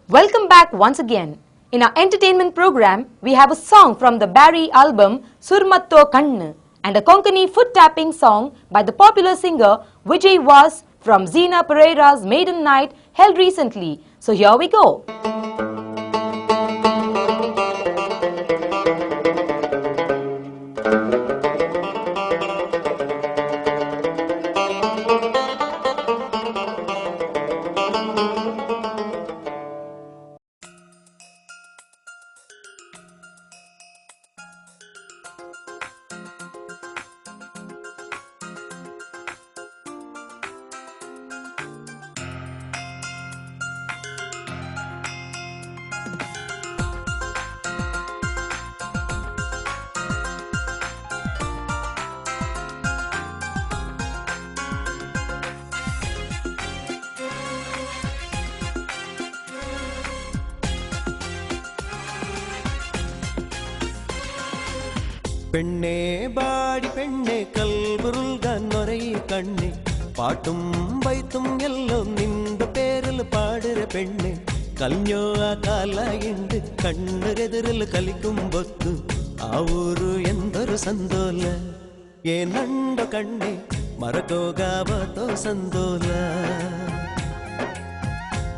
Welcome back once again. In our entertainment program, we have a song from the Barry album Surmatto Kannu and a Konkani foot-tapping song by the popular singer Vijay Was from Zina Pereira's Maiden Night held recently. So here we go. പെണ്ണേ ബാടി പെണ്ണേ കൽബുരുൽഗാൻ നൊരയി കണ്ണേ പാട്ടും വൈത്തും എല്ലാം നിന്റെ പേരിൽ പാടുற പെണ്ണേ കല്ഞ്ഞോ ആ കാലായിണ്ട് കണ്ണെതിരിൽ കലിക്കുമ്പൊത്തു ആ ഊരു എന്തൊരു സന്തോല ഏനണ്ടോ കണ്ണേ മറക്കോകാവതോ സന്തോല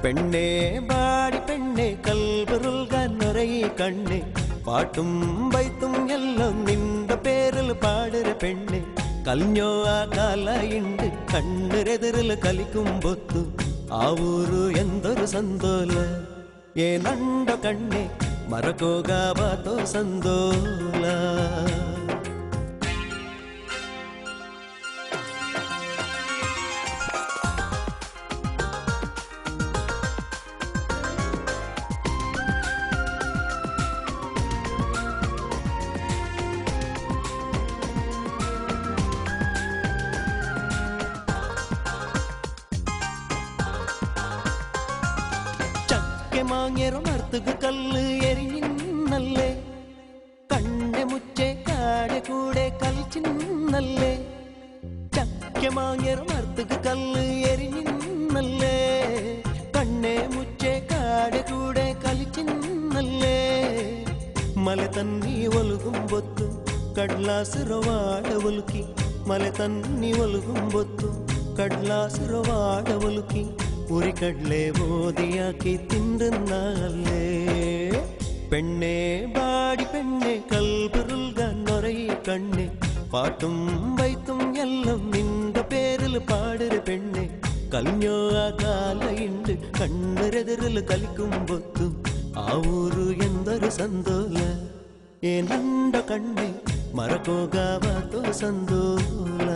പെണ്ണേ ബാടി പെണ്ണേ കൽബുരുൽഗാൻ നൊരയി കണ്ണേ പാട്ടും വൈത്തും എല്ലാം നിന്റെ പേരിൽ പാടുற പെണ്ണെ കല്ഞ്ഞോ ആ കാലായിണ്ട് കണ്ണെതിരിൽ കലിക്കുമ്പൊത്തു ആ ഊരു എന്തൊരു സന്തോല ഏനണ്ടോ കണ്ണെ മറക്കോകാവതോ സന്തോല മാങ്ങേറും അർത്തുക്ക് കല്ല് എരിഞ്ഞിന്നല്ലേ കണ്ണെ മുച്ചേ കാടെ കൂടെ കളിച്ചിന്നല്ലേ ചക്ക മാങ്ങേറും അർത്തുക്ക് കല്ല് എരിഞ്ഞിന്നല്ലേ കണ്ണെ മുച്ചേ കാടെ കൂടെ കളിച്ചിന്നല്ലേ മല തന്നി ഒലുകുമ്പൊത്തു കಡ್ಲಾಸಿರವಾಡ ಒಲುಕಿ ಮಲೆ ತನ್ನಿ ಒಲುಗುಂಬೊತ್ತು ಕಡ್ಲಾಸಿರವಾಡ ಒಲುಕಿ ഉരി കടലേ ബോധിയാക്കി തിണ്ടുന്നാലേ പെണ്ണേ ബാടി പെണ്ണെ കൽബുരുൽഗാൻ നൊരയി കണ്ണെ പാട്ടും വൈത്തും എല്ലാം നിന്റെ പേരിൽ പാടുற പെണ്ണെ കല്ഞ്ഞോ ആ കാലയിണ്ട് കണ്ണെതിരിൽ കലിക്കുമ്പൊത്തു ആ ഊരു എന്തൊരു സന്തോല ഏനണ്ടോ കണ്ണെ മറക്കോകാവതോ സന്തോല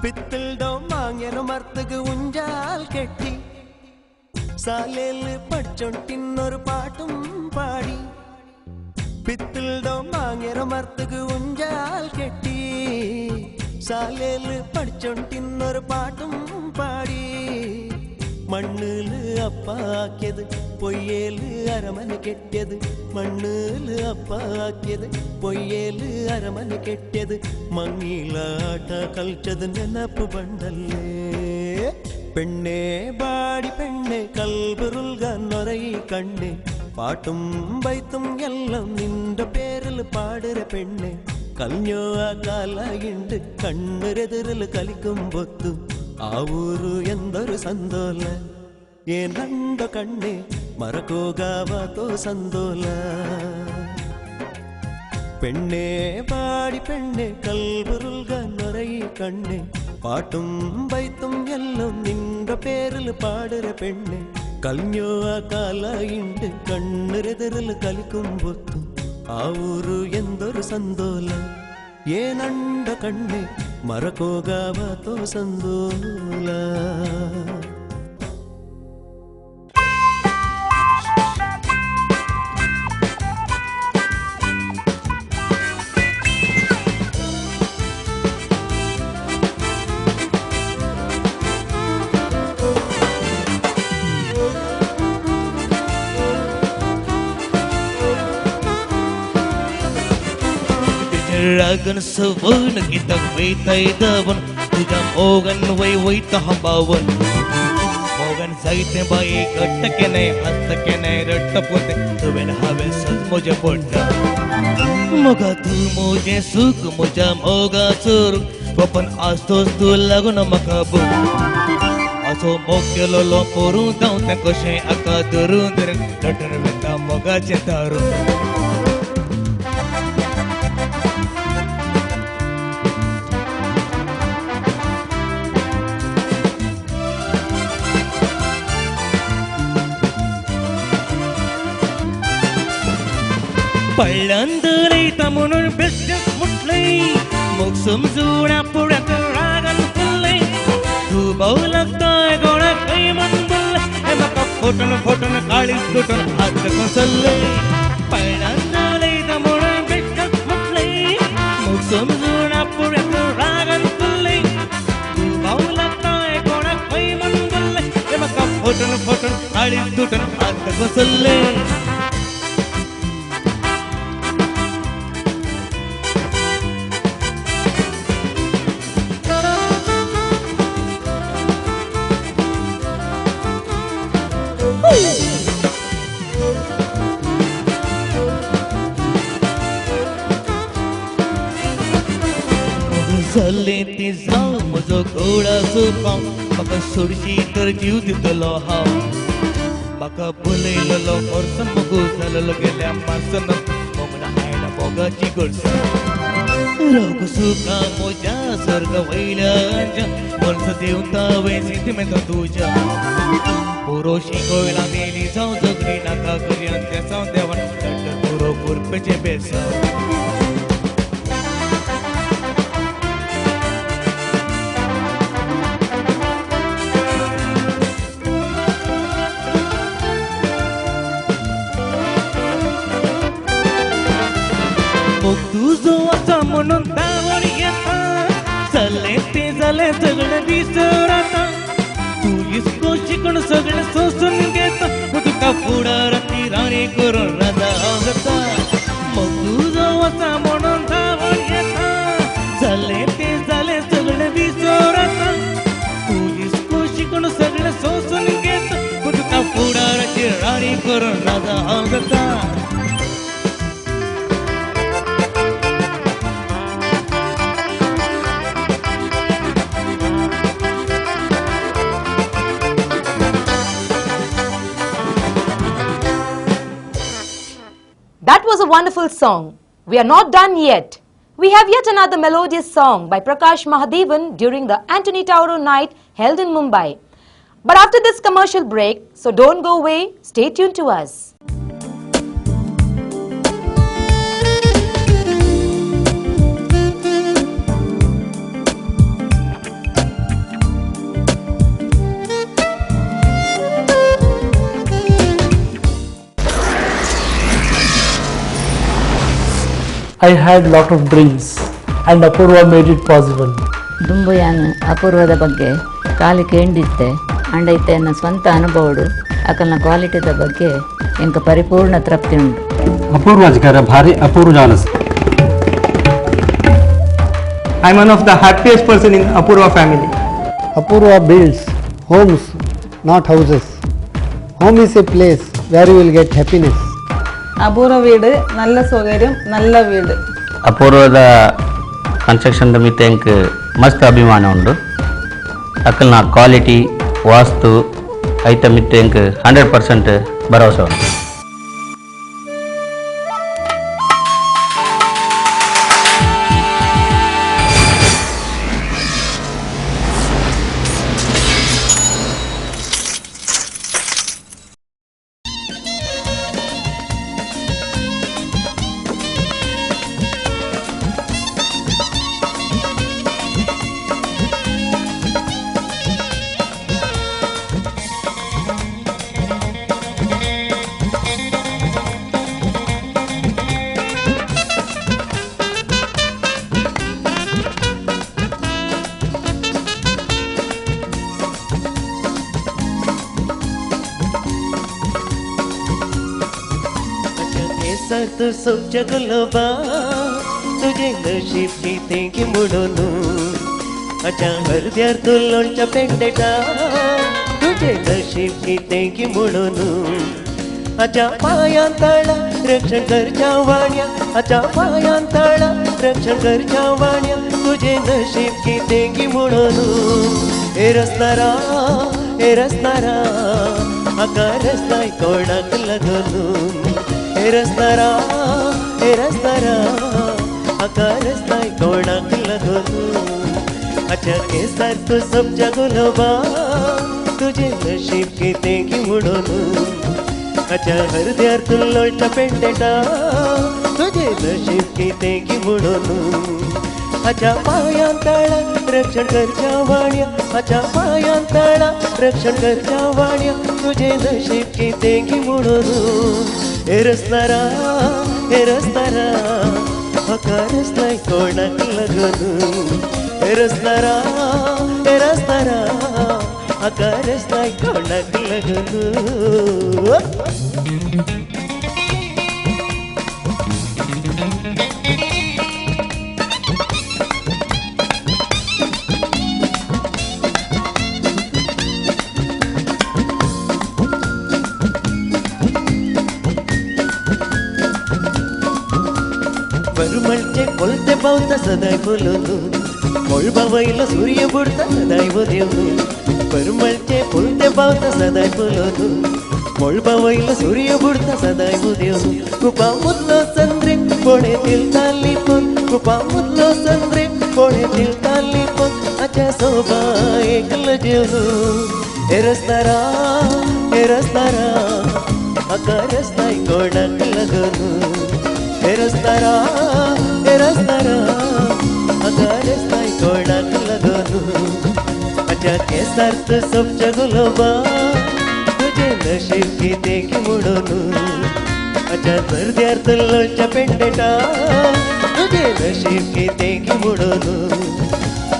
പിത്തൽഡോ മാങ്ങേനോ മർത്തക്ക് ഉഞ്ചാൽ കെട്ടി സാലേല് പഠിച്ചോണ്ടിന്നൊരു പാട്ടും പാടി പിത്തൽഡോ മാങ്ങേനോ മർത്തക്ക് ഉഞ്ചാൽ കെട്ടി സാലേല് പഠിച്ചോണ്ടിന്നൊരു പാട്ടും പാടി മണ്ണില് അപ്പാക്കിയത് പൊയ്യേല് അരമന കെട്ടിയത് മണ്ണില് അപ്പാക്കിയത് പൊയ്യേല് അരമന കെട്ടിയത് മങ്ങിലാട്ട കളിച്ചത് നെനപ്പ് പണ്ടല്ലേ പെണ്ണേ ബാടി പെണ്ണെ കൽബുരുൽഗാൻ നൊരയി കണ്ണെ പാട്ടും വൈത്തും എല്ലാം നിന്റെ പേരിൽ പാടുற പെണ്ണെ കല്ഞ്ഞോ ആ കാലായിണ്ട് കണ്ണെതിരിൽ കലിക്കുമ്പൊത്തു ആ ഊരു എന്തൊരു സന്തോല ഏനണ്ടോ കണ്ണെ മറക്കോകാവതോ സന്തോല പെണ്ണേ ബാടി പെണ്ണെ കൽബുരുൽഗാൻ നൊരയി കണ്ണെ പാട്ടും വൈത്തും എല്ലാം നിന്റെ പേരിൽ പാടുற പെണ്ണെ കല്ഞ്ഞോ ആ കാലായിണ്ട് കണ്ണെതിരിൽ കലിക്കുമ്പൊത്തു ആ ഊരു എന്തൊരു സന്തോല ഏനണ്ടോ കണ്ണെ മറക്കോകാവതോ സന്തോല रागन सवन गीत वैतायदवन तुझ्या मोगन वै वैता हंबावन मोगन जायते बाई घट्ट के नाही हस्त के नाही रट्ट पोते तुवेन हवे सज मोजे पोट्टा मोगा तू मोजे सुख मोजा मोगा चोर पण आस्तोस तू लागून म्हाका असो मोग केलो पोरूं जावं तें कशें आका धरून धरून लटून वेता मोगाचें दारून पडल्यांदलयता म्हणून बेश्टेच मुटलय मोग समजून पुढ्याक रागान फुल्लय तूं भाव लागताय गोळ्याक खंय म्हण बोल्लय हे म्हाका फोटून फोटून काळीज तुटून हात कोसल्लय पडल्यांदलयता म्हणून बेश्टेच मुटलय मोग समजून पुढ्याक रागान फुल्लय तूं भाव लागताय गोळ्याक खंय म्हण बोल्लय हे म्हाका फोटून फोटून काळीज तुटून हात कोसल्लय चले ती जाव म्हजो घोडाचो पाव म्हाका सोडशी तर जीव दितलो हांव म्हाका भुलयलो वर्सन मोगो जालो गेल्या मार्सन मोगना आयला मोगाची गोडसाण रोग सुखा म्हज्या सर्ग वयल्या वर्स देवता वेसी मेता तुज्या पुरो शिकोयला मेली जावं जगली नाका करी अंत्य जावं देवान पुरो पुरपेचे बेसाव तुझो आसा म्हणून दावड येता चले ते जाले सगळे विसर आता तू इसको शिकून सगळे सोसून घेता तुका फुडार ती राणी करून राजा जाता मग तुझो आसा म्हणून दावड येता चले ते जाले सगळे विसर आता तू इसको शिकून सगळे सोसून घेता तुका फुडार ती राणी करून राजा जाता That was a wonderful song. We are not done yet. We have yet another melodious song by Prakash Mahadevan during the Antony Tauro night held in Mumbai. But after this commercial break, so don't go away, stay tuned to us. I had lot of dreams and Apurva made it possible. ದುಂಬುಯಾನ್ ಅಪೂರ್ವದ ಬಗ್ಗೆ ಕಾಲಿ ಕೇಂದಿತ್ತೆ ಅಂಡೈತೆ ನನ್ನ ಸ್ವಂತ ಅನುಭವಡು ಅಕಲ್ನ ಕ್ವಾಲಿಟಿದ ಬಗ್ಗೆ ಎಂಕ ಪರಿಪೂರ್ಣ ತೃಪ್ತಿ ಉಂಟು ಅಪೂರ್ವಜ್ಗರ ಭಾರಿ ಅಪೂರ್ವ Janus I am one of the happiest person in Apurva family. Apurva builds homes, not houses. Home is a place where you will get happiness. Apoorva ವೀಡು Nalla ಸೌಕರ್ಯಂ Nalla ವೀಡು ಅಪೂರ್ವದ construction ಮಿತ್ತ ಎಂಕ್ ಮಸ್ತ್ ಅಭಿಮಾನ ಉಂಡು ಅಕ್ಕಲ್ನ ಕ್ವಾಲಿಟಿ ವಾಸ್ತು ಐತ ಮಿತ್ತ ಎಂಕ್ 100% ಭರವಸೆ ಉಂಟು सत सब जगलबा तुझे नशीब किती की म्हणून अच्छा हृदयार तू लोणच्या पेंडेटा तुझे नशीब किती की म्हणून अच्छा पायांतळा रक्षण करच्या वाण्या अच्छा पायांतळा रक्षण करच्या वाण्या तुझे नशीब किती की म्हणून हे रस्तारा आकारच नाही कोणाक लागून हे रस्तारा आकारच नाही कोणाक लागून अच्छा केसार तू सबच्या गुलाबा तुझे नशीब किती की म्हणून अच्छा हृदयार तू लोळच्या पेंडेटा तुझे नशीब किती की म्हणून अच्छा पायांतळा रक्षण करच्या वाण्या अच्छा पायांतळा रक्षण करच्या वाण्या तुझे नशीब किती की म्हणून हे रस्तारा हकारच नाही कोणाक लागून हे रस्तारा हकारच नाही कोणाक लागून परमळचे कोलते पावता सदाय बोलून मोळबा वैल सूर्य बुडता सदाय देऊन परमळचे कोलते पावता सदाय बोलून मोळबा वैल सूर्य बुडता सदाय देऊन कुपा मुदलो चंद्रे कोणेतील ताली पण कुपा मुदलो चंद्रे कोणेतील ताली पण अच्छा सोबा एकल जेवून हे रस्तारा आकारच नाही कोणाक लागून हे रस्तारा आकारच नाही कोणाक लागून अच्छा केसार तू सबच्या गुलाबा तुझे नशीब किती की म्हणून अच्छा हृदयार तू लोणच्या पेंडेटा तुझे नशीब किती की म्हणून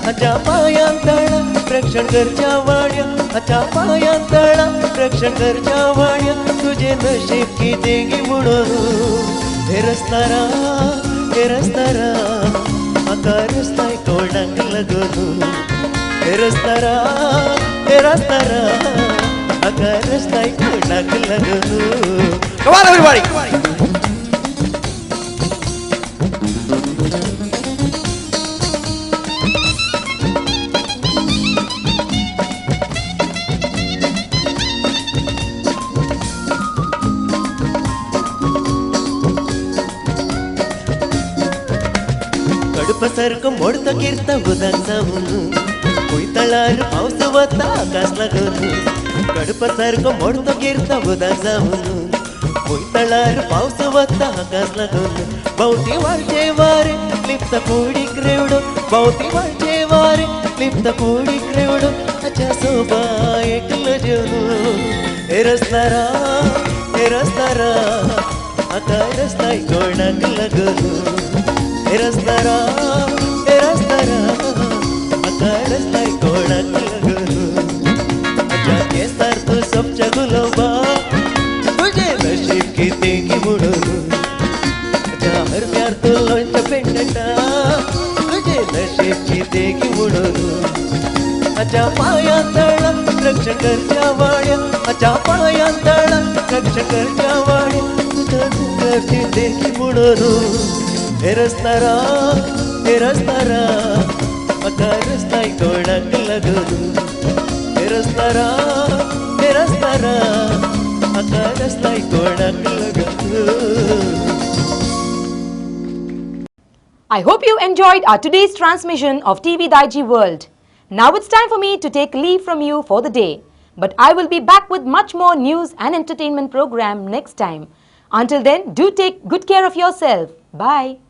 अच्छा पायांतळा रक्षण करच्या वाण्या अच्छा पायांतळा रक्षण करच्या वाण्या तुझे नशीब किती की म्हणून हे रस्तारा आकारच नाही कोणाक लागून हे रस्तारा आकारच नाही कोणाक लागून Come on everybody! कडपसारखं मोडतं कीर्त उदाक जाऊन कुयतळार पावस वता आकाश लागून कडपसारखं मोडतं कीर्त उदाक जाऊन कुयतळार पावस वता आकाश लागून भोवती वाळचे वारे लिप्त कुडीक रेवडो भोवती वाळचे वारे लिप्त कुडीक रेवडो अच्छा सोबा एकलं जेवून हे रस्तारा आकारच नाही कोणाक लागून हे रस्तारा आकारच नाही कोणाक लागून अच्छा केसार तू सबच्या गुलाबा तुझे नशीब किती की म्हणून अच्छा हृदयार तू लोणच्या पेंडेटा तुझे नशीब किती की म्हणून अच्छा पायांतळा रक्षण करच्या वाण्या अच्छा पायांतळा रक्षण करच्या वाण्या तुझं नशीब किती की म्हणून हे रस्तारा आकारच नाही कोणाक लागून हे रस्तारा आकारच नाही कोणाक लागून I hope you enjoyed our today's transmission of TV Daijiworld. Now it's time for me to take leave from you for the day. But I will be back with much more news and entertainment program next time. Until then, do take good care of yourself. Bye.